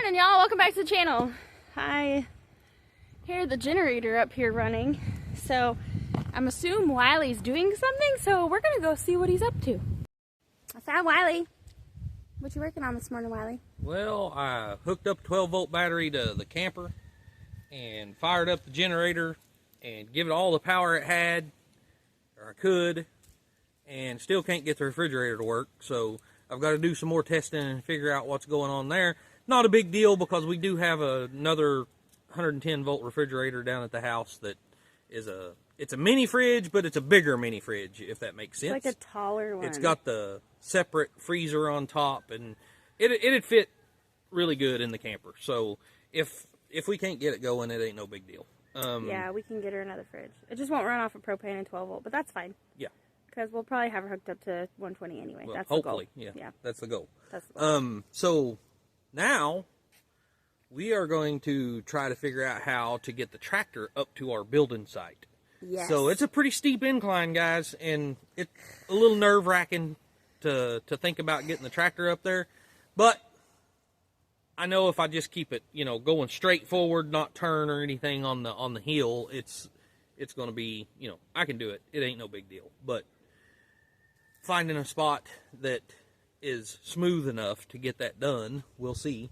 Morning, y'all. Welcome back to the channel. I hear the generator up here running, so I'm assuming Wiley's doing something, so we're gonna go see what he's up to. I found Wiley. What you working on this morning, Wiley? Well, I hooked up a 12-volt battery to the camper and fired up the generator and give it all the power it had, or I could, and still can't get the refrigerator to work. So I've got to do some more testing and figure out what's going on there. Not a big deal because we do have another 110-volt refrigerator down at the house that is it's a mini fridge, but it's a bigger mini fridge, if that makes sense. It's like a taller one. It's got the separate freezer on top, and it'd fit really good in the camper. So if we can't get it going, it ain't no big deal. Yeah, we can get her another fridge. It just won't run off of propane and 12 volt, but that's fine. Yeah. Because we'll probably have her hooked up to 120 anyway. Well, that's hopefully, the goal. yeah, that's the goal. That's the goal. So now we are going to try to figure out how to get the tractor up to our building site. Yes. So it's a pretty steep incline, guys, and it's a little nerve-wracking to think about getting the tractor up there. But I know if I just keep it, going straight forward, not turn or anything on the hill, it's going to be, I can do it. It ain't no big deal. But finding a spot that is smooth enough to get that done, we'll see.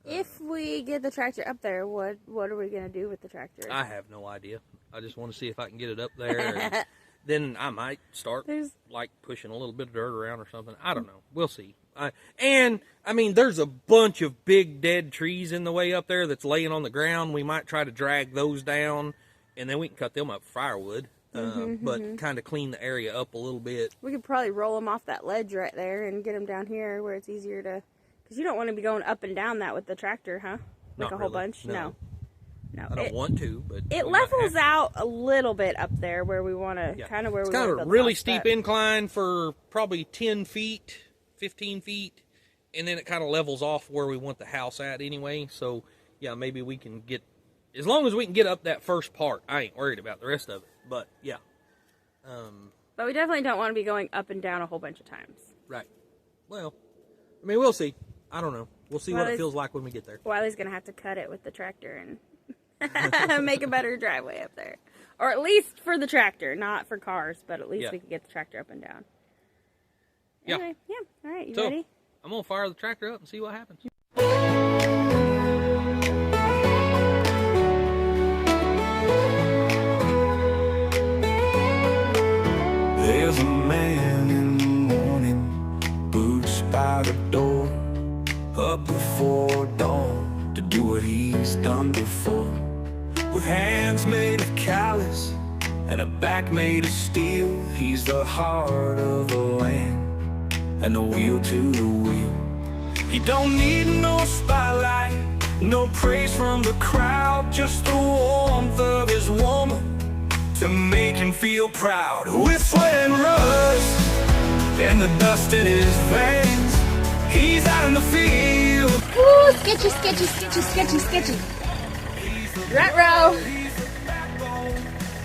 If we get the tractor up there, what are we going to do with the tractor? I have no idea. I just want to see if I can get it up there. And then I might start like pushing a little bit of dirt around or something. I don't know. We'll see. There's a bunch of big dead trees in the way up there that's laying on the ground. We might try to drag those down, and then we can cut them up for firewood. But kind of clean the area up a little bit. We could probably roll them off that ledge right there and get them down here where it's easier to... Because you don't want to be going up and down that with the tractor, huh? Like a whole bunch? No. I don't want to, but... It levels out a little bit up there where we want to... Yeah. Kind of where we want to It's build kind of a really house, steep incline for probably 10 feet, 15 feet. And then it kind of levels off where we want the house at anyway. So, yeah, maybe we can get... As long as we can get up that first part, I ain't worried about the rest of it. But, yeah. But we definitely don't want to be going up and down a whole bunch of times. Right. Well, we'll see. I don't know. We'll see what it feels like when we get there. Wiley's going to have to cut it with the tractor and make a better driveway up there. Or at least for the tractor, not for cars, but at least we can get the tractor up and down. Anyway, yeah. All right, you ready? I'm going to fire the tractor up and see what happens. There's a man in the morning, boots by the door, up before dawn to do what he's done before. With hands made of callous and a back made of steel, he's the heart of the land and the wheel to the wheel. He don't need no spotlight, no praise from the crowd, just the warmth of his woman to make him feel proud. With sweat and rust and the dust in his veins, he's out in the field. Ooh, sketchy, sketchy, sketchy, sketchy, sketchy. Ruh-roh.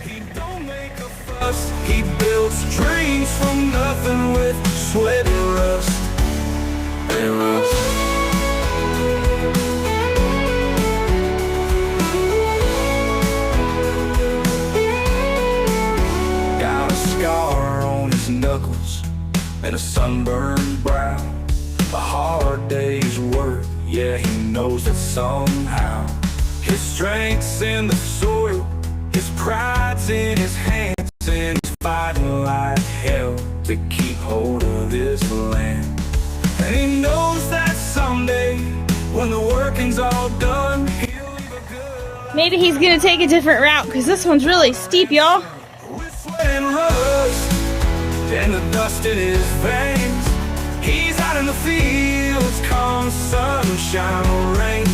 He don't make a fuss. He builds dreams from nothing with sweat and rust. And rust. Scar on his knuckles and a sunburned brow, a hard day's work, yeah, he knows that somehow. His strength's in the soil, his pride's in his hands, and he's fighting like hell to keep hold of this land. And he knows that someday, when the working's all done, he'll leave a good... Maybe he's going to take a different route, because this one's really steep, y'all. And rust and the dust in his veins, he's out in the fields come sunshine or rain.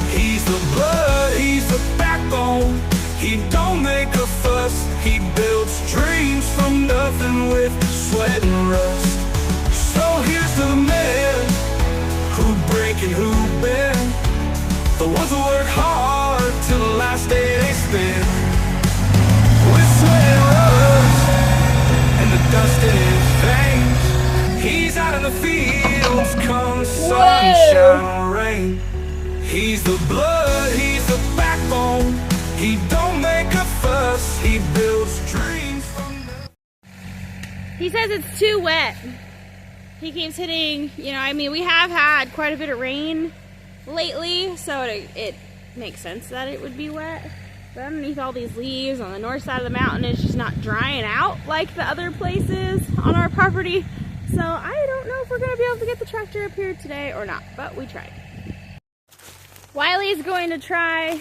He's the blood, he's the backbone, he don't make a fuss. He builds dreams from nothing with sweat and rust. So here's to the men who break and who bend, the ones who work hard till the last day they spend. With sweat and rust and the dust in his veins, he's out in the fields come sunshine or rain. He's the blood, he's the backbone. He don't make a fuss, he builds dreams from the... He says it's too wet. He keeps hitting, you know, I mean, we have had quite a bit of rain lately, so it makes sense that it would be wet. But underneath all these leaves on the north side of the mountain, it's just not drying out like the other places on our property. So I don't know if we're going to be able to get the tractor up here today or not, but we tried. Wiley's going to try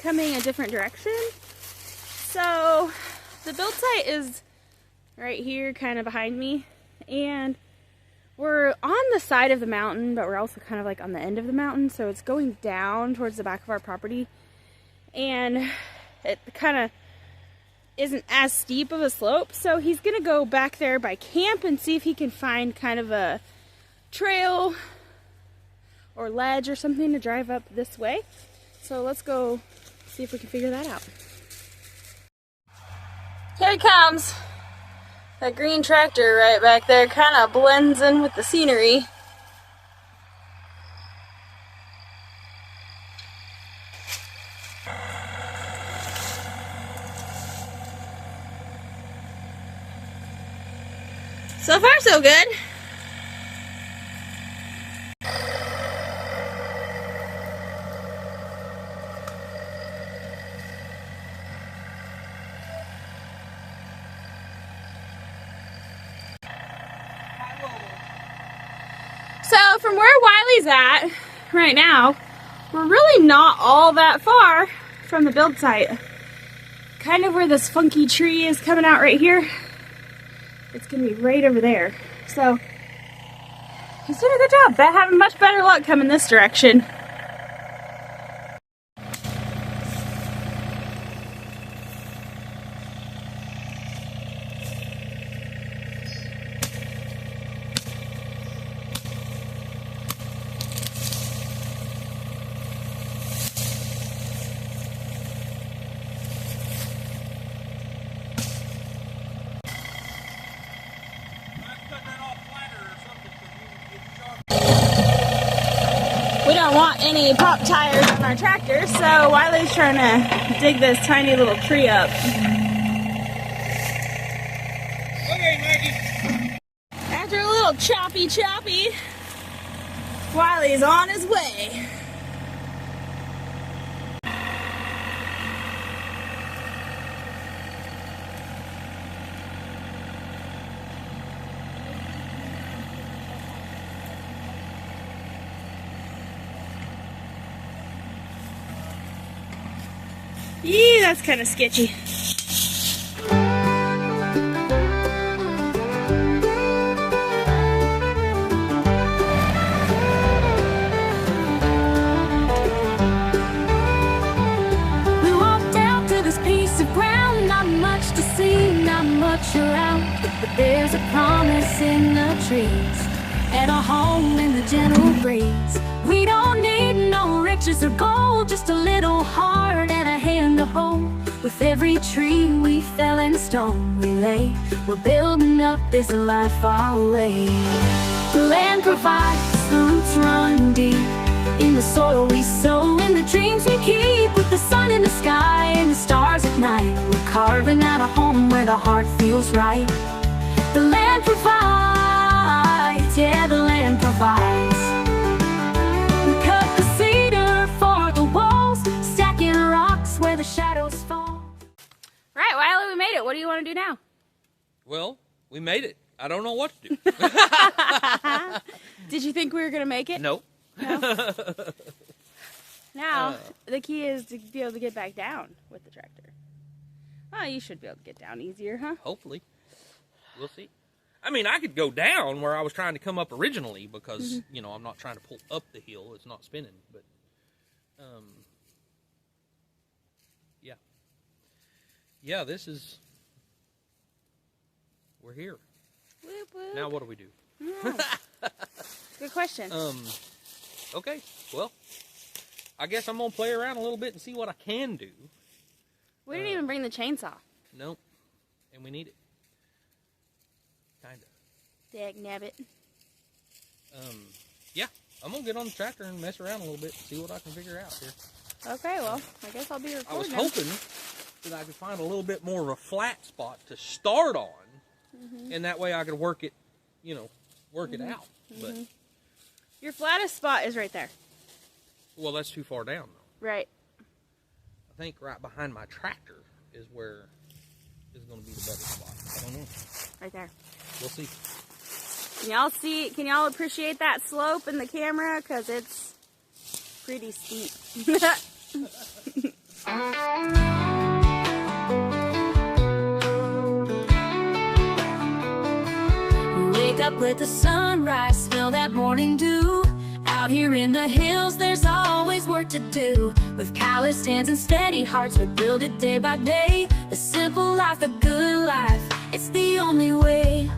coming a different direction. So the build site is right here, kind of behind me, and we're on the side of the mountain, but we're also kind of like on the end of the mountain, so it's going down towards the back of our property, and it kind of isn't as steep of a slope, so he's gonna go back there by camp and see if he can find kind of a trail or ledge or something to drive up this way. So let's go see if we can figure that out. Here it comes. That green tractor right back there kind of blends in with the scenery. So far, so good. So from where Wiley's at right now, we're really not all that far from the build site. Kind of where this funky tree is coming out right here. It's gonna be right over there. So he's doing a good job. Having much better luck coming this direction. We don't want any pop tires on our tractor, so Wiley's trying to dig this tiny little tree up. Okay, Maggie. After a little choppy, Wiley's on his way. Yee, that's kind of sketchy. We walked out to this piece of ground, not much to see, not much around, but there's a promise in the trees and a home in the gentle breeze. We don't need no riches or gold, just a little heart and a hand to hold. With every tree we fell and stone we lay, we're building up this life our way. The land provides, the roots run deep in the soil we sow, in the dreams we keep. With the sun in the sky and the stars at night, we're carving out a home where the heart feels right. The land provides, yeah, the land provides. Where the shadows fall. Right, Wiley, we made it. What do you want to do now? Well, we made it. I don't know what to do. Did you think we were going to make it? No. Now, the key is to be able to get back down with the tractor. Well, you should be able to get down easier, huh? Hopefully. We'll see. I mean, I could go down where I was trying to come up originally because, you know, I'm not trying to pull up the hill. It's not spinning, but, yeah. Yeah, this is, we're here. Whoop, whoop. Now what do we do? Good question. Okay, well, I guess I'm going to play around a little bit and see what I can do. We didn't even bring the chainsaw. Nope, and we need it. Kinda. Dag nabbit. Yeah, I'm going to get on the tractor and mess around a little bit, see what I can figure out here. Okay, well, I guess I'll be recording. I was hoping that I could find a little bit more of a flat spot to start on, and that way I could work it, you know, work it out. But Your flattest spot is right there. well, that's too far down, though. Right. I think right behind my tractor is where is going to be the better spot. I don't know. Right there. We'll see. Can y'all appreciate that slope in the camera? Because it's pretty steep. Wake up with the sunrise, smell that morning dew. Out here in the hills, there's always work to do. With calloused hands and steady hearts, we build it day by day. A simple life, a good life, it's the only way.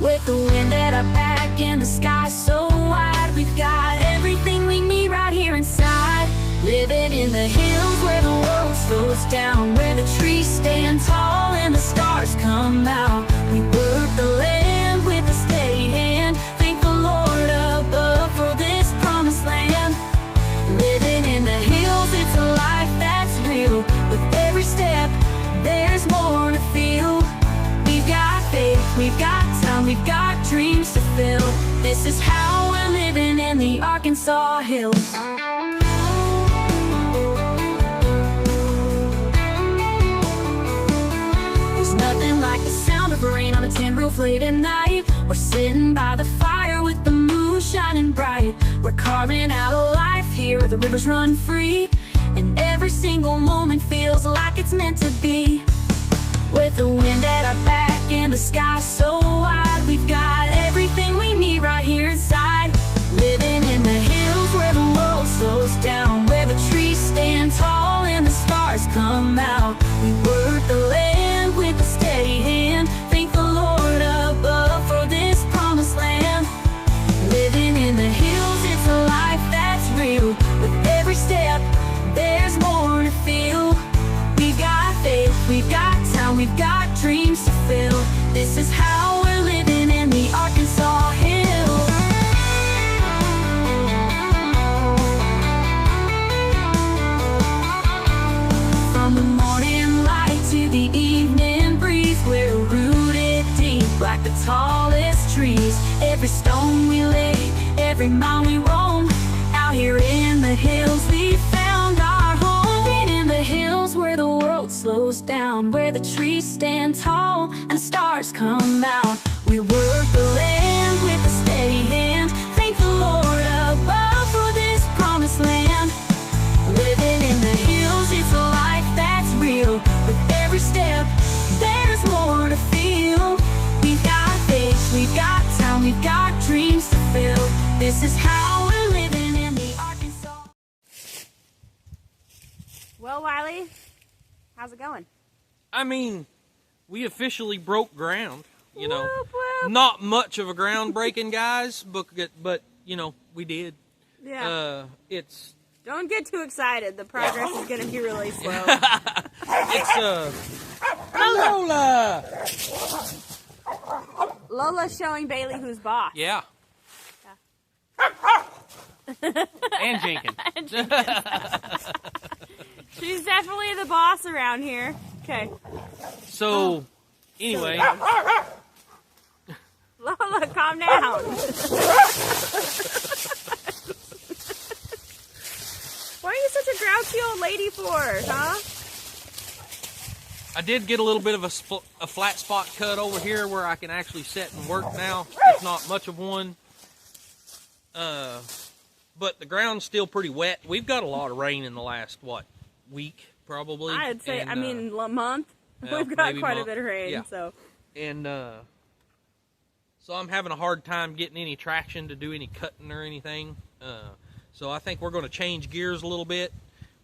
With the wind at our back and the sky so wide, we've got everything we need right here inside. Living in the hills where the world slows down, where the trees stand tall and the stars come out. We work the land with a steady hand, thank the Lord above for this promised land. Living in the hills, it's a life that's real. With every step, there's more to feel. We've got faith, we've got time, we've got dreams to fill. This is how we're living in the Arkansas hills. There's nothing like the sound of rain on a tin roof late at night. We're sitting by the fire with the moon shining bright. We're carving out a life here where the rivers run free, and every single moment feels like it's meant to be. With the wind at our back and the sky so wide, we've got everything we need right here inside. Living in the hills where the world slows down, where the trees stand tall and the stars come out. We work the land with a steady hand, thank the Lord above for this promised land. Living in the hills, it's a life that's real. With every step, there's more to feel. We've got faith, we've got time, we've got dreams to fill. This is how we're living in the Arkansas hills. From the morning light to the evening breeze, we're rooted deep like the tallest trees. Every stone we lay, every mile we roam, out here in the hills we found our home. In the hills where the world slows down, where the trees stand tall and stars come out. We work the land with a steady hand, thank the Lord above for this promised land. Living in the hills, it's a life that's real. With every step, there's more to feel. We've got faith, we've got time, we've got dreams to fill. This is how we're living in the Arkansas. Well, Wiley, how's it going? I mean, we officially broke ground, you know. Whoop, whoop. Not much of a groundbreaking, guys, but you know, we did. Yeah. It's Don't get too excited. The progress is going to be really slow. Lola. Lola's showing Bailey who's boss. Yeah. And Jenkins. She's definitely the boss around here. Okay. So, anyway. Lola, calm down. What are you such a grouchy old lady for, huh? I did get a little bit of a flat spot cut over here where I can actually sit and work now. It's not much of one. But the ground's still pretty wet. We've got a lot of rain in the last, week, probably? I'd say, and, a month. Well, We've got maybe quite month. a bit of rain, Yeah. so. And, so I'm having a hard time getting any traction to do any cutting or anything. So I think we're going to change gears a little bit.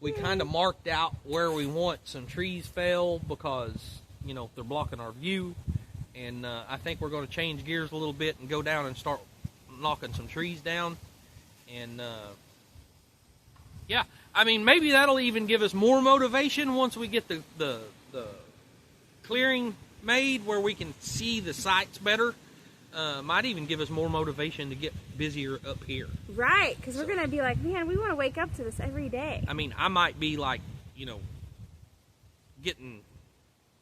We kind of marked out where we want some trees fell because, you know, they're blocking our view. And I think we're going to change gears a little bit and go down and start knocking some trees down. And, yeah, I mean, maybe that'll even give us more motivation once we get the clearing made where we can see the sights better. Might even give us more motivation to get busier up here. Right, because we're gonna be like, man, we want to wake up to this every day. I mean, I might be like, getting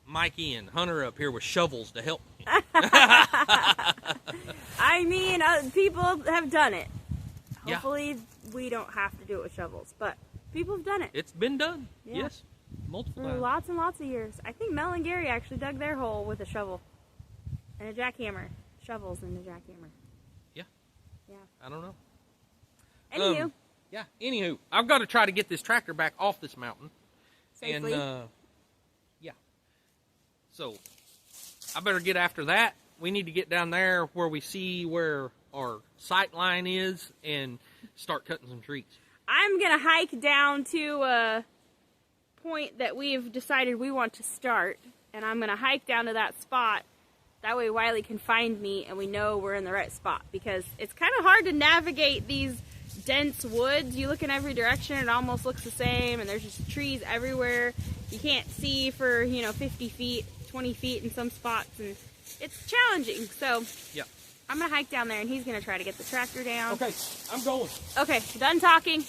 Mikey and Hunter up here with shovels to help me. I mean, people have done it. Yeah. Hopefully, we don't have to do it with shovels, but people have done it. It's been done. Yeah. Yes, multiple For times. lots and lots of years. I think Mel and Gary actually dug their hole with a shovel and a jackhammer. Shovels and a jackhammer. Yeah. Yeah. I don't know. Anywho. Yeah. Anywho, I've got to try to get this tractor back off this mountain. Safely. And yeah. So I better get after that. We need to get down there where we see where our sight line is and start cutting some trees. I'm going to hike down to a point that we've decided we want to start, and I'm going to hike down to that spot. That way Wiley can find me and we know we're in the right spot, because it's kind of hard to navigate these dense woods. You look in every direction, it almost looks the same, and there's just trees everywhere. You can't see for, 50 feet, 20 feet in some spots, and it's challenging. So Yeah. I'm going to hike down there, and he's going to try to get the tractor down. Okay, I'm going. Okay, done talking.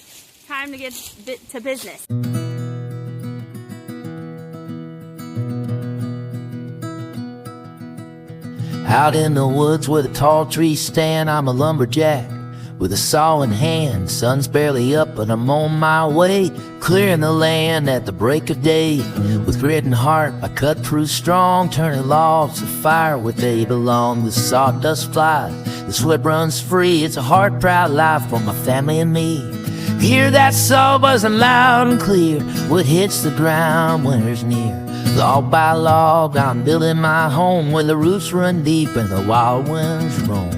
Time to get to business. Out in the woods where the tall trees stand, I'm a lumberjack with a saw in hand. Sun's barely up, but I'm on my way, clearing the land at the break of day. With grit and heart, I cut through strong, turning logs to firewood they belong. The sawdust flies, the sweat runs free. It's a hard, proud life for my family and me. Hear that saw buzzing loud and clear. What hits the ground, winter's near. Log by log, I'm building my home where the roots run deep and the wild winds roam.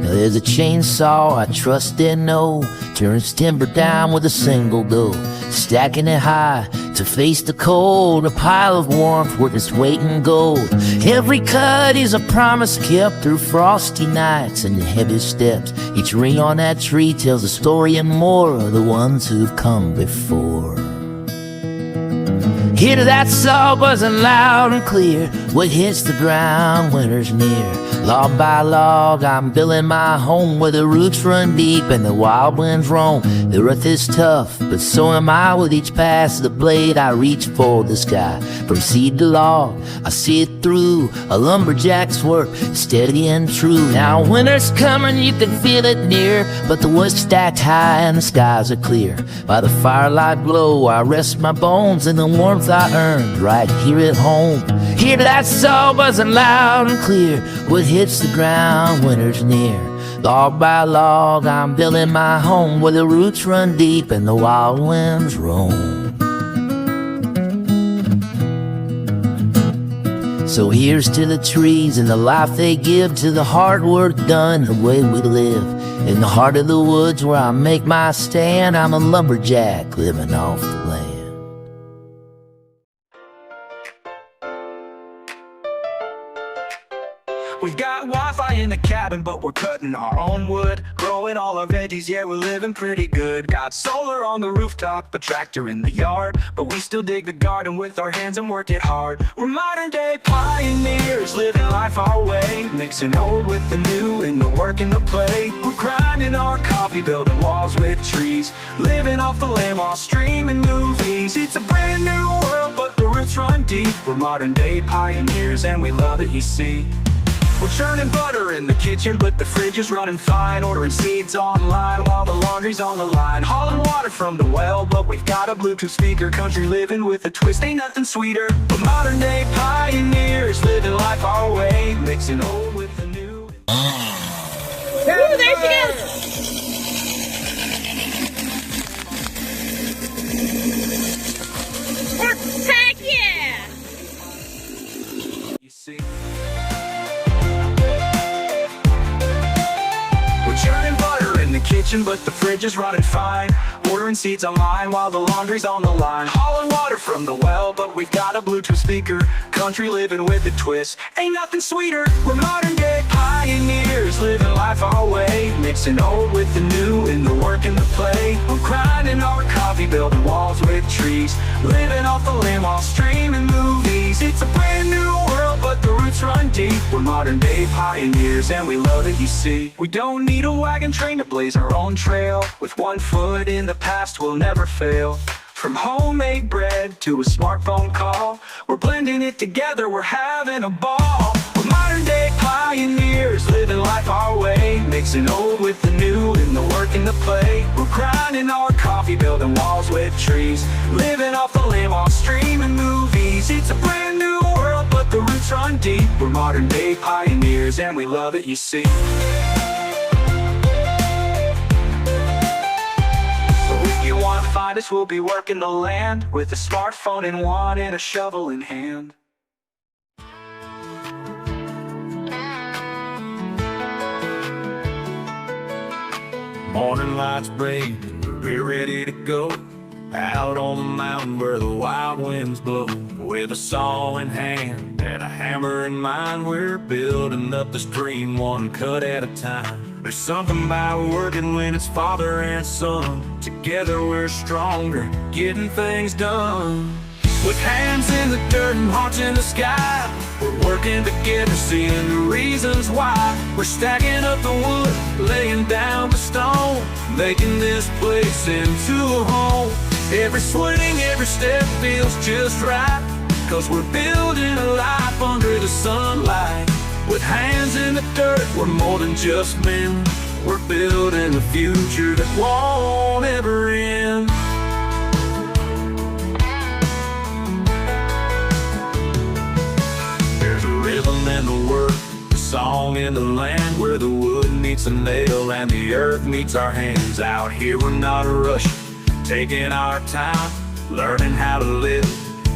Now there's a chainsaw I trust and know, turns timber down with a single go, stacking it high to face the cold, a pile of warmth worth its weight in gold. Every cut is a promise kept through frosty nights and the heavy steps. Each ring on that tree tells a story and more of the ones who've come before. Hear that saw buzzing loud and clear. What hits the ground, winter's near. Log by log, I'm building my home where the roots run deep and the wild winds roam. The earth is tough, but so am I. With each pass of the blade, I reach for the sky. From seed to log, I see it through. A lumberjack's work, steady and true. Now winter's coming, you can feel it near, but the wood's stacked high and the skies are clear. By the firelight glow, I rest my bones in the warmth I earned right here at home. Hear that saw buzzing loud and clear. What hits the ground, winter's near. Log by log, I'm building my home where the roots run deep and the wild winds roam. So here's to the trees and the life they give, to the hard work done, the way we live. In the heart of the woods where I make my stand, I'm a lumberjack living off the land. We've got Wi-Fi in the cabin, but we're cutting our own wood. Growing all our veggies, yeah, we're living pretty good. Got solar on the rooftop, a tractor in the yard, but we still dig the garden with our hands and work it hard. We're modern day pioneers, living life our way, mixing old with the new in the work and the play. We're grinding our coffee, building walls with trees, living off the land while streaming movies. It's a brand new world, but the roots run deep. We're modern day pioneers and we love it, you see. We're churning butter in the kitchen, but the fridge is running fine. Ordering seeds online while the laundry's on the line. Hauling water from the well, but we've got a Bluetooth speaker. Country living with a twist, ain't nothing sweeter. We're modern day pioneers, living life our way, mixing old with the new. Ooh, there she goes! Heck yeah! You see, we're churning butter in the kitchen, but the fridge is running fine. Ordering seeds online while the laundry's on the line. Hauling water from the well, but we've got a Bluetooth speaker. Country living with a twist, ain't nothing sweeter. We're modern day pioneers, living life our way, mixing old with the new in the work and the play. We're grinding our coffee, building walls with trees, living off the land while streaming movies. It's a brand new world, but but the roots run deep. We're modern day pioneers and we love it, you see. We don't need a wagon train to blaze our own trail. With 1 foot in the past, we'll never fail. From homemade bread to a smartphone call, we're blending it together, we're having a ball. We're modern day pioneers, living life our way, mixing old with the new in the work and the play. We're grinding our coffee, building walls with trees, living off the land while streaming movies. It's a brand new world, but the roots run deep. We're modern day pioneers and we love it, you see. If you want to find us, we'll be working the land, with a smartphone in one and a shovel in hand. Morning lights break, we're ready to go out on the mountain where the wild winds blow. With a saw in hand and a hammer in mind, we're building up this dream one cut at a time. There's something about working when it's father and son. Together we're stronger, getting things done. With hands in the dirt and hearts in the sky, we're working together, seeing the reasons why. We're stacking up the wood, laying down the stone, making this place into a home. Every swing, every step feels just right, 'cause we're building a life under the sunlight. With hands in the dirt, we're more than just men. We're building a future that won't ever end. There's a rhythm in the work, a song in the land, where the wood meets the nail and the earth meets our hands. Out here we're not rushing, taking our time, learning how to live,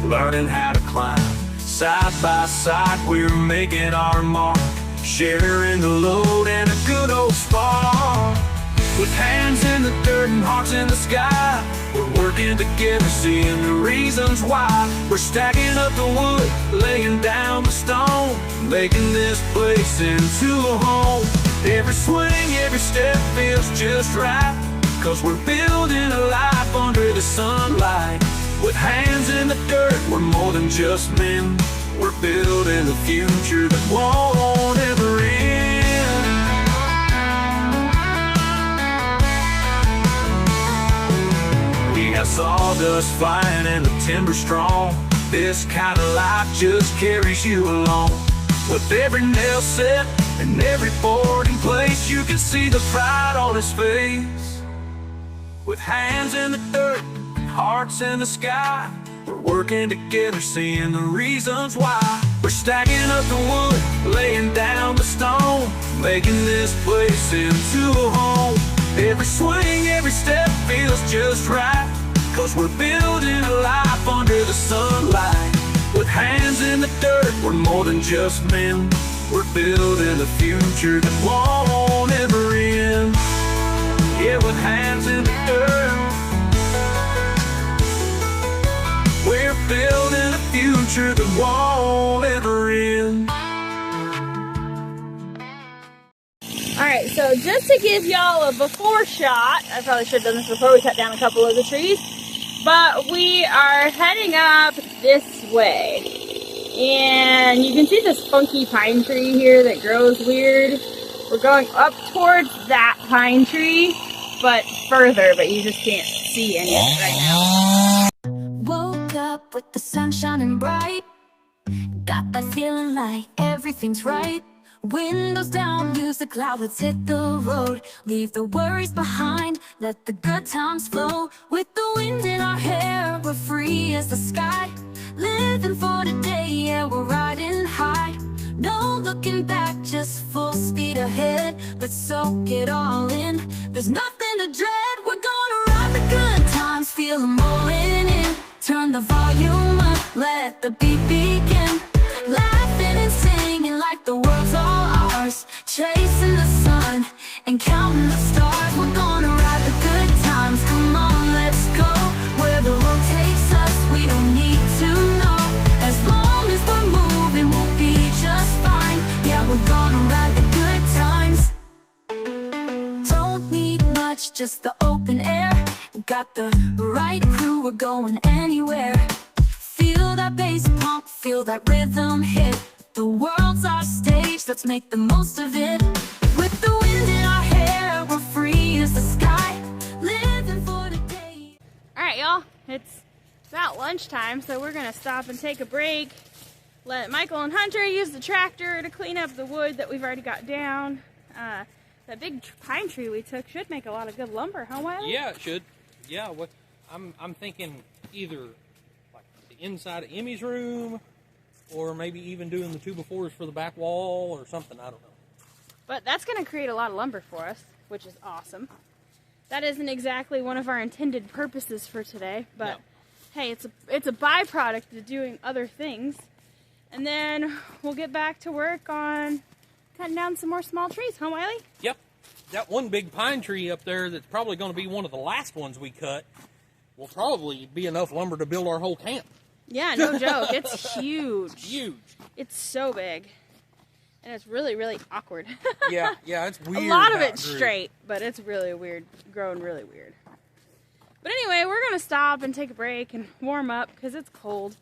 learning how to climb. Side by side we're making our mark, sharing the load and a good old spark. With hands in the dirt and hearts in the sky, we're working together, seeing the reasons why. We're stacking up the wood, laying down the stone, making this place into a home. Every swing, every step feels just right, 'cause we're building a life under the sunlight. With hands in the dirt, we're more than just men. We're building a future that won't ever end. We got sawdust flying and the timber strong. This kind of life just carries you along. With every nail set and every board in place, you can see the pride on his face. With hands in the dirt, hearts in the sky, we're working together, seeing the reasons why. We're stacking up the wood, laying down the stone, making this place into a home. Every swing, every step feels just right, 'cause we're building a life under the sunlight. With hands in the dirt, we're more than just men. We're building a future that won't ever end. Yeah, with hands in the dirt, we're building a future that won't ever end. Alright, so just to give y'all a before shot, I probably should have done this before we cut down a couple of the trees, but we are heading up this way. And you can see this funky pine tree here that grows weird. We're going up towards that pine tree, but further, but you just can't see any of it right now. Woke up with the sun shining bright, got that feeling like everything's right. Windows down, use the cloud, let's hit the road. Leave the worries behind, let the good times flow. With the wind in our hair, we're free as the sky. Living for today, yeah, we're riding high. No looking back, just full speed ahead. Let's soak it all in, there's nothing to dread. We're gonna ride the good times, feel them rolling in. Turn the volume up, let the beat begin. Laughing and singing like the world's all ours. Chasing the sun and counting the stars. We're gonna ride the good times, come on, let's go. Where the road takes us, we don't need to know. As long as we're moving, we'll be just fine. Yeah, we're gonna ride the good times. Don't need much, just the open air. Got the right crew, we're going anywhere. Feel that bass pump, feel that rhythm hit. The world's our stage, let's make the most of it. With the wind in our hair, we're free as the sky, living for the day. Alright, y'all, it's about lunchtime, so we're gonna stop and take a break. Let Michael and Hunter use the tractor to clean up the wood that we've already got down. That big pine tree we took should make a lot of good lumber, huh, Wiley? Yeah, it should. Yeah, what I'm thinking either like the inside of Emmy's room, or maybe even doing the 2x4s for the back wall or something. I don't know. But that's going to create a lot of lumber for us, which is awesome. That isn't exactly one of our intended purposes for today, but No. hey, it's a byproduct of doing other things. And then we'll get back to work on cutting down some more small trees, huh, Wiley? Yep. That one big pine tree up there that's probably going to be one of the last ones we cut will probably be enough lumber to build our whole camp. Yeah, no joke. It's huge. Huge. It's so big. And it's really, really awkward. Yeah, it's weird. A lot of how it it's grew. straight, but it's really weird, growing really weird. But anyway, we're going to stop and take a break and warm up because it's cold.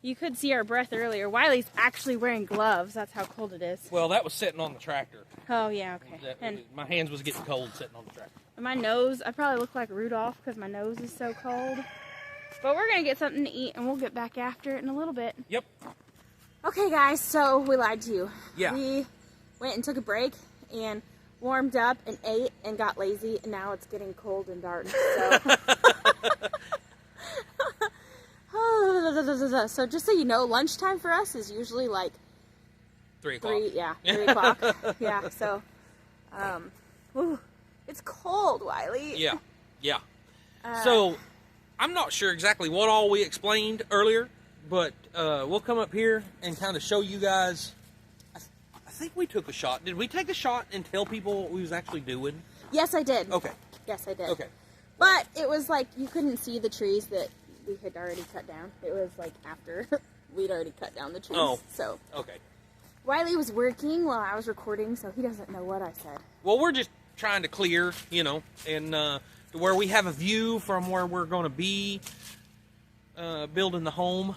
You could see our breath earlier. Wiley's actually wearing gloves. That's how cold it is. Well, that was sitting on the tractor. Oh, yeah, okay. And My hands was getting cold sitting on the tractor. my nose, I probably look like Rudolph because my nose is so cold. But we're going to get something to eat and we'll get back after it in a little bit. Yep. Okay, guys, so we lied to you. Yeah. We went and took a break and warmed up and ate and got lazy, and now it's getting cold and dark. So just so you know, lunchtime for us is usually like 3 o'clock. 3 o'clock. Yeah, so, whew, it's cold, Wiley. Yeah. So, I'm not sure exactly what all we explained earlier, but we'll come up here and kind of show you guys. I think we took a shot. Did we take a shot and tell people what we was actually doing? Yes, I did. Okay. Yes, I did. Okay. But it was like you couldn't see the trees that we had already cut down. It was like after we'd already cut down the trees. Oh. So Okay. Wiley was working while I was recording, so he doesn't know what I said. Well, we're just trying to clear, and to where we have a view from where we're going to be building the home.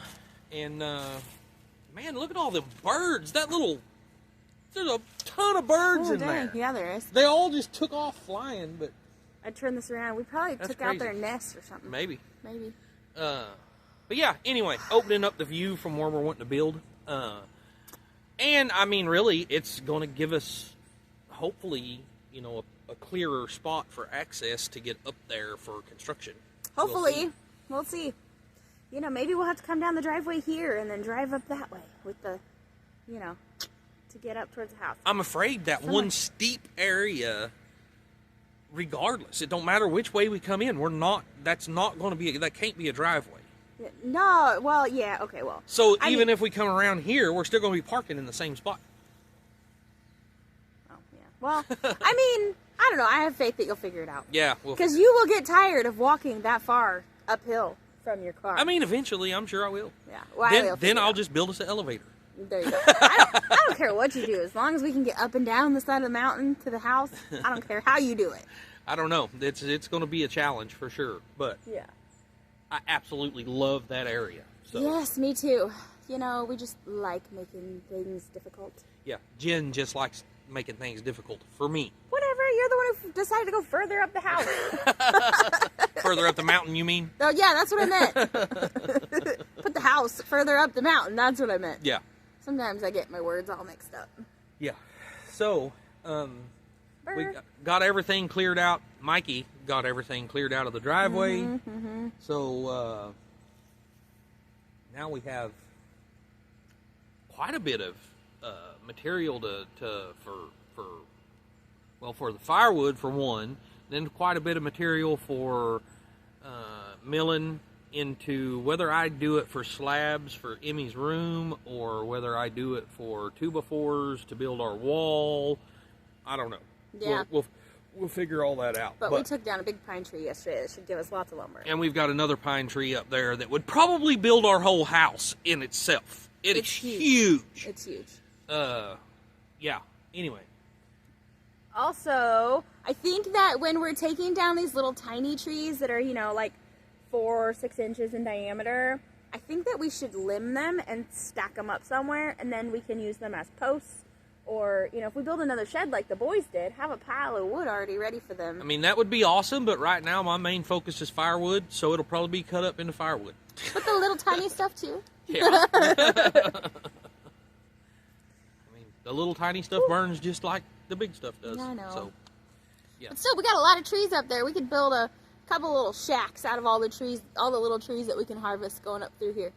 And, man, look at all the birds. There's a ton of birds in there. Yeah, there is. They all just took off flying, but I turned this around. We probably That's took out crazy. their nest or something. maybe. Maybe. But yeah, anyway, opening up the view from where we're wanting to build. And, I mean, really, it's going to give us, hopefully, a clearer spot for access to get up there for construction. Hopefully. We'll see. Maybe we'll have to come down the driveway here and then drive up that way with the, to get up towards the house. I'm afraid that one steep area, regardless, it don't matter which way we come in, that can't be a driveway. Yeah, no, well, yeah, okay, well. So even if we come around here, we're still going to be parking in the same spot. Oh, yeah. Well, I mean, I don't know. I have faith that you'll figure it out. Yeah. Because you will get tired of walking that far uphill from your car. I mean, eventually, I'm sure I will. Yeah. Well, Then I'll just build us an elevator. There you go. I don't care what you do. As long as we can get up and down the side of the mountain to the house, I don't care how you do it. I don't know. It's going to be a challenge for sure. But Yeah. I absolutely love that area. So, Yes, me too. We just like making things difficult. yeah, Jen just likes making things difficult for me. Whatever, you're the one who decided to go further up the house. Further up the mountain, you mean? Oh, yeah, that's what I meant. Put the house further up the mountain, that's what I meant. Yeah. Sometimes I get my words all mixed up. Yeah. So, we got everything cleared out. Mikey got everything cleared out of the driveway. So, now we have quite a bit of material for the firewood for one, then quite a bit of material for milling into, whether I do it for slabs for Emmy's room or whether I do it for 2x4s to build our wall. I don't know. Yeah. We'll figure all that out. But we took down a big pine tree yesterday that should give us lots of lumber. And we've got another pine tree up there that would probably build our whole house in itself. It's huge. It's huge. Yeah. Anyway. Also, I think that when we're taking down these little tiny trees that are, like 4 or 6 inches in diameter, I think that we should limb them and stack them up somewhere, and then we can use them as posts. Or, you know, if we build another shed like the boys did, have a pile of wood already ready for them. I mean, that would be awesome, but right now my main focus is firewood, so it'll probably be cut up into firewood. But the little tiny stuff, too. Yeah. I mean, the little tiny stuff burns just like the big stuff does. I know. So, yeah. But still, we got a lot of trees up there. We could build a couple little shacks out of all the trees, all the little trees that we can harvest going up through here.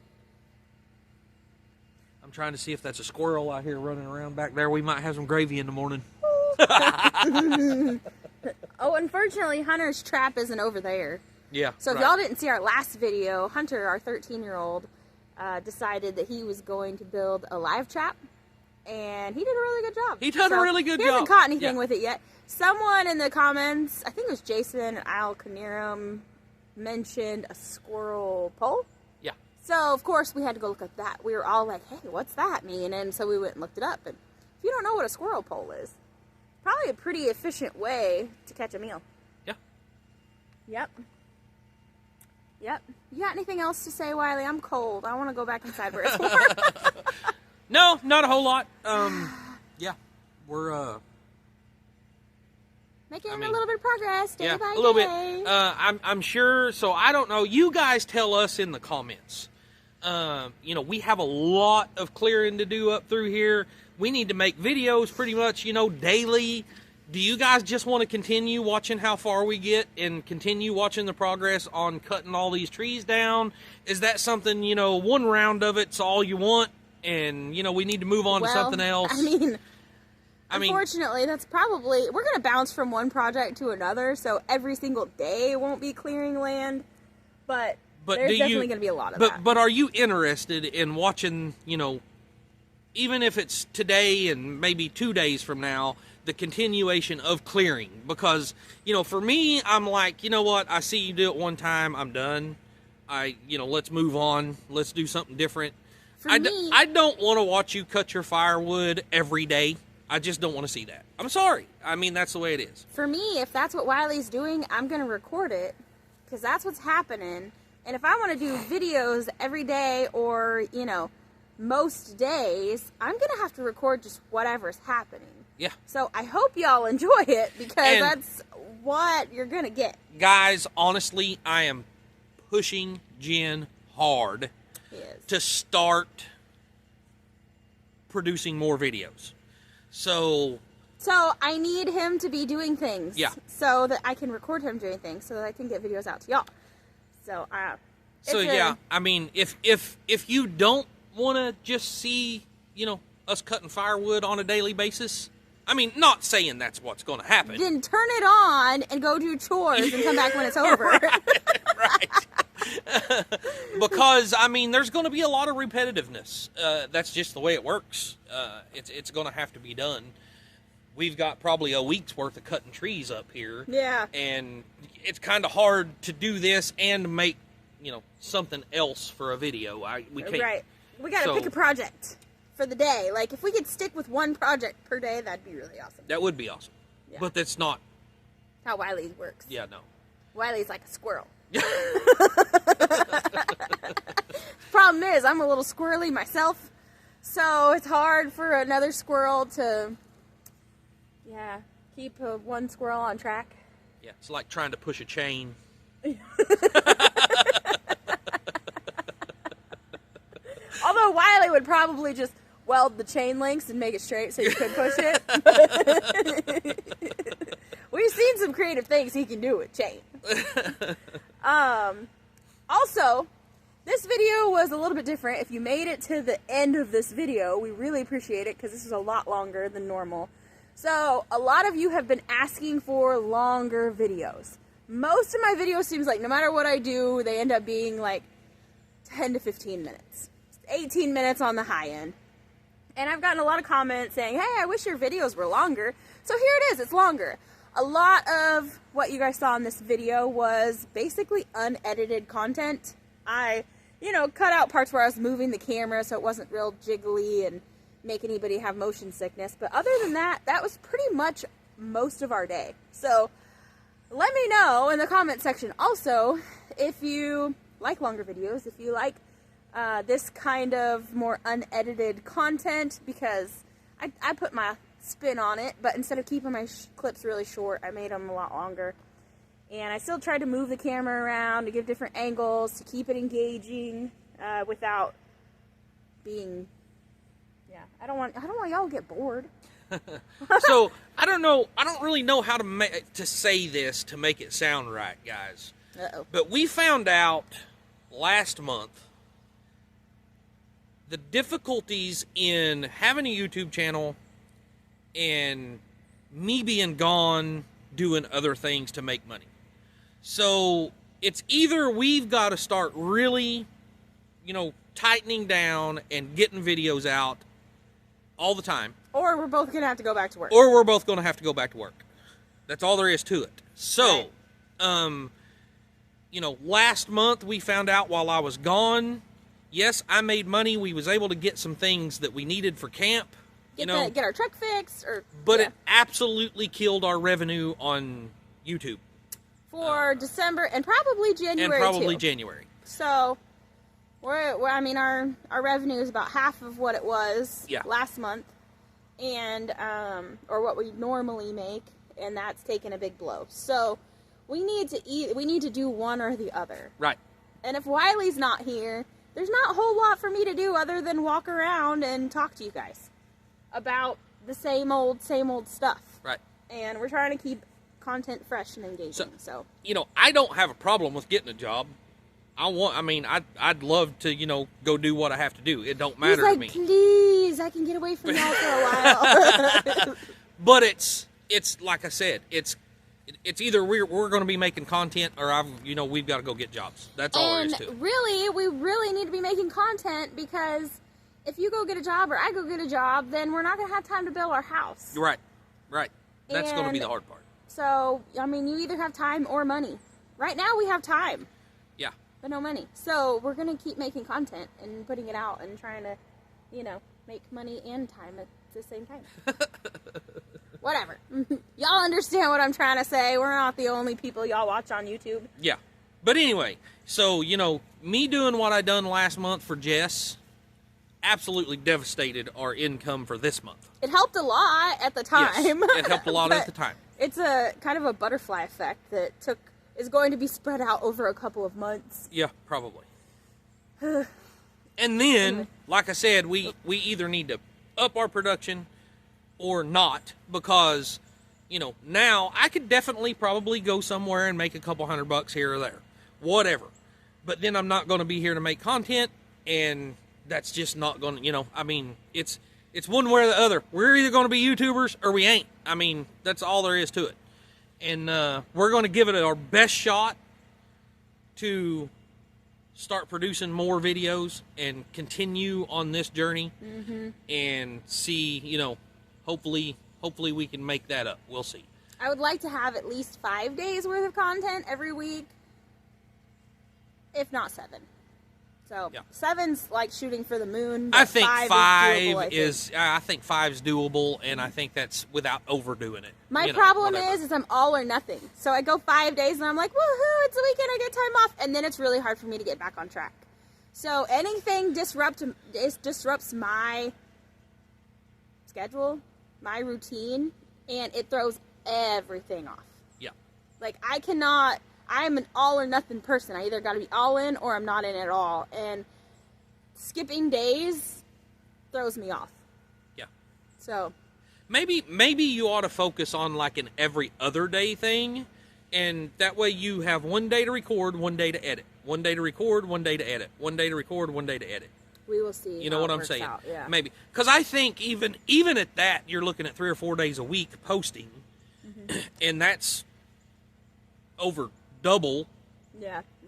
I'm trying to see if that's a squirrel out here running around back there. We might have some gravy in the morning. Oh, unfortunately, Hunter's trap isn't over there. Yeah. So if y'all didn't see our last video, Hunter, our 13-year-old, decided that he was going to build a live trap, and he did a really good job. He done a really good job. He hasn't caught anything with it yet. Someone in the comments, I think it was Jason Al Canirum, mentioned a squirrel pole. Yeah. So, of course, we had to go look at that. We were all like, hey, what's that mean? And so we went and looked it up. And if you don't know what a squirrel pole is, probably a pretty efficient way to catch a meal. Yeah. Yep. Yep. You got anything else to say, Wiley? I'm cold. I want to go back inside where it's warm. No, not a whole lot. Yeah. We're, making a little bit of progress day by day. A little bit. I'm sure. So I don't know. You guys tell us in the comments. You know, we have a lot of clearing to do up through here. We need to make videos pretty much, you know, daily. Do you guys just want to continue watching how far we get and continue watching the progress on cutting all these trees down? Is that something, you know, one round of it's all you want and, you know, we need to move on to something else? Unfortunately, that's probably, we're going to bounce from one project to another, so every single day won't be clearing land, but there's definitely going to be a lot of that. But are you interested in watching, you know, even if it's today and maybe 2 days from now, the continuation of clearing? Because, you know, for me, I'm like, you know what, I see you do it one time, I'm done. You know, let's move on. Let's do something different. I don't want to watch you cut your firewood every day. I just don't want to see that. I'm sorry. I mean, that's the way it is. For me, if that's what Wiley's doing, I'm going to record it because that's what's happening. And if I want to do videos every day or, you know, most days, I'm going to have to record just whatever's happening. Yeah. So I hope y'all enjoy it because that's what you're going to get. Guys, honestly, I am pushing Jen hard to start producing more videos. So I need him to be doing things. Yeah. So that I can record him doing things so that I can get videos out to y'all. So yeah, I mean, if you don't want to just see, you know, us cutting firewood on a daily basis, I mean, not saying that's what's going to happen. Then turn it on and go do chores and come back when it's over. Right. Because, I mean, there's going to be a lot of repetitiveness. That's just the way it works. It's going to have to be done. We've got probably a week's worth of cutting trees up here. Yeah. And it's kind of hard to do this and make, you know, something else for a video. We can't. Right. We got to pick a project for the day. Like, if we could stick with one project per day, that'd be really awesome. That would be awesome. Yeah. But that's not how Wiley works. Yeah, no. Wiley's like a squirrel. Problem is, I'm a little squirrely myself, so it's hard for another squirrel to, keep one squirrel on track. Yeah, it's like trying to push a chain. Although Wiley would probably just weld the chain links and make it straight so you could push it. We've seen some creative things he can do with chain. Also, this video was a little bit different. If you made it to the end of this video, we really appreciate it because this is a lot longer than normal. So, a lot of you have been asking for longer videos. Most of my videos seems like no matter what I do, they end up being like 10 to 15 minutes. 18 minutes on the high end. And I've gotten a lot of comments saying, hey, I wish your videos were longer. So here it is, it's longer. A lot of what you guys saw in this video was basically unedited content. I, cut out parts where I was moving the camera so it wasn't real jiggly and make anybody have motion sickness. But other than that, that was pretty much most of our day. So let me know in the comment section also if you like longer videos, if you like this kind of more unedited content because I put my spin on it, but instead of keeping my clips really short, I made them a lot longer. And I still tried to move the camera around to give different angles to keep it engaging without being, I don't want y'all to get bored. So I don't really know how to say this to make it sound right, guys. Uh-oh. But we found out last month the difficulties in having a YouTube channel and me being gone doing other things to make money. So it's either we've got to start really, tightening down and getting videos out all the time. Or we're both going to have to go back to work. Or we're both going to have to go back to work. That's all there is to it. So, right. Last month we found out while I was gone, yes, I made money. We was able to get some things that we needed for camp. Get our truck fixed. But it absolutely killed our revenue on YouTube. For December and probably January January. So, our revenue is about half of what it was last month. And or what we normally make, and that's taken a big blow. So we need to do one or the other. Right. And if Wiley's not here, there's not a whole lot for me to do other than walk around and talk to you guys about the same old stuff. Right. And we're trying to keep content fresh and engaging. So I don't have a problem with getting a job. I'd love to, go do what I have to do. It don't matter to me. Please, I can get away from y'all for a while. But it's like I said, it's either we're going to be making content or we've got to go get jobs. That's all there is to it. And really, we really need to be making content because if you go get a job or I go get a job, then we're not going to have time to build our house. Right. That's going to be the hard part. So, you either have time or money. Right now, we have time. Yeah. But no money. So we're going to keep making content and putting it out and trying to, make money and time at the same time. Whatever. Y'all understand what I'm trying to say. We're not the only people y'all watch on YouTube. Yeah. But anyway, so, me doing what I done last month for Jess absolutely devastated our income for this month. It helped a lot at the time. Yes, it helped a lot at the time. It's a kind of a butterfly effect that is going to be spread out over a couple of months. Yeah, probably. And then, like I said, we either need to up our production or not because, now I could definitely probably go somewhere and make a couple $100 here or there. Whatever. But then I'm not going to be here to make content, and that's just not going to, it's one way or the other. We're either going to be YouTubers or we ain't. That's all there is to it. And we're going to give it our best shot to start producing more videos and continue on this journey and see, hopefully we can make that up. We'll see. I would like to have at least 5 days worth of content every week, if not 7. So 7's like shooting for the moon. I think 5 is doable, I think 5's doable, and I think that's without overdoing it. My problem is I'm all or nothing. So I go 5 days and I'm like, woohoo, it's the weekend, I get time off, and then it's really hard for me to get back on track. So anything disrupts my schedule, my routine, and it throws everything off. Yeah. Like I'm an all or nothing person. I either got to be all in or I'm not in at all. And skipping days throws me off. Yeah. So maybe you ought to focus on like an every other day thing, and that way you have 1 day to record, 1 day to edit, 1 day to record, 1 day to edit, 1 day to record, 1 day to edit. We will see. You know what I'm saying? Out. Yeah. Maybe because I think even at that you're looking at 3 or 4 days a week posting, and that's over double,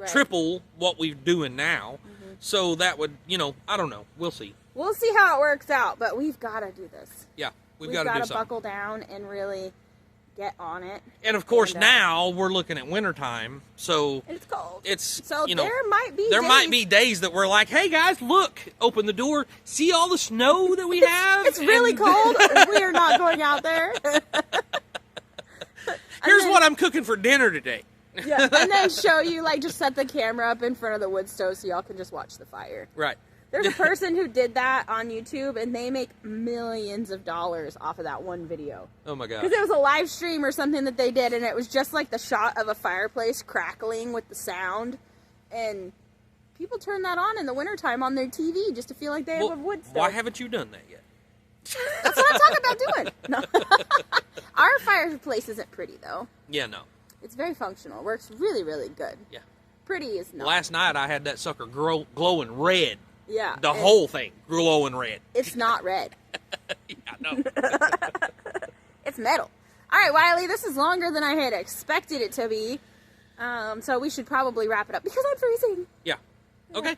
triple what we're doing now. So that would, I don't know. We'll see. We'll see how it works out, but we've got to do this. Yeah, we've got to do to something. buckle down and really get on it. And of course, now we're looking at wintertime, so it's cold. So there might be days that we're like, hey guys, look, open the door, see all the snow that we have. It's really cold. We are not going out there. Here's what I'm cooking for dinner today. Yeah, and then show you, like, just set the camera up in front of the wood stove so y'all can just watch the fire. Right. There's a person who did that on YouTube, and they make millions of dollars off of that one video. Oh my God. Because it was a live stream or something that they did, and it was just like the shot of a fireplace crackling with the sound. And people turn that on in the wintertime on their TV just to feel like they have a wood stove. Why haven't you done that yet? That's what I'm talking about doing. No. Our fireplace isn't pretty, though. Yeah, no. It's very functional. Works really, really good. Yeah. Pretty is not. Last night I had that sucker glowing red. Yeah. The whole thing glowing red. It's not red. Yeah, I know. It's metal. All right, Wiley, this is longer than I had expected it to be. So we should probably wrap it up because I'm freezing. Yeah. Okay.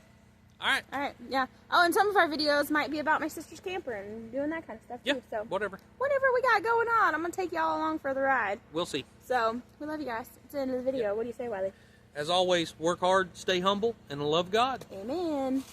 All right. All right, yeah. Oh, and some of our videos might be about my sister's camper and doing that kind of stuff, Yeah, too. So whatever. whatever we got going on, I'm going to take y'all along for the ride. We'll see. So, we love you guys. It's the end of the video. What do you say, Wiley? As always, work hard, stay humble, and love God. Amen.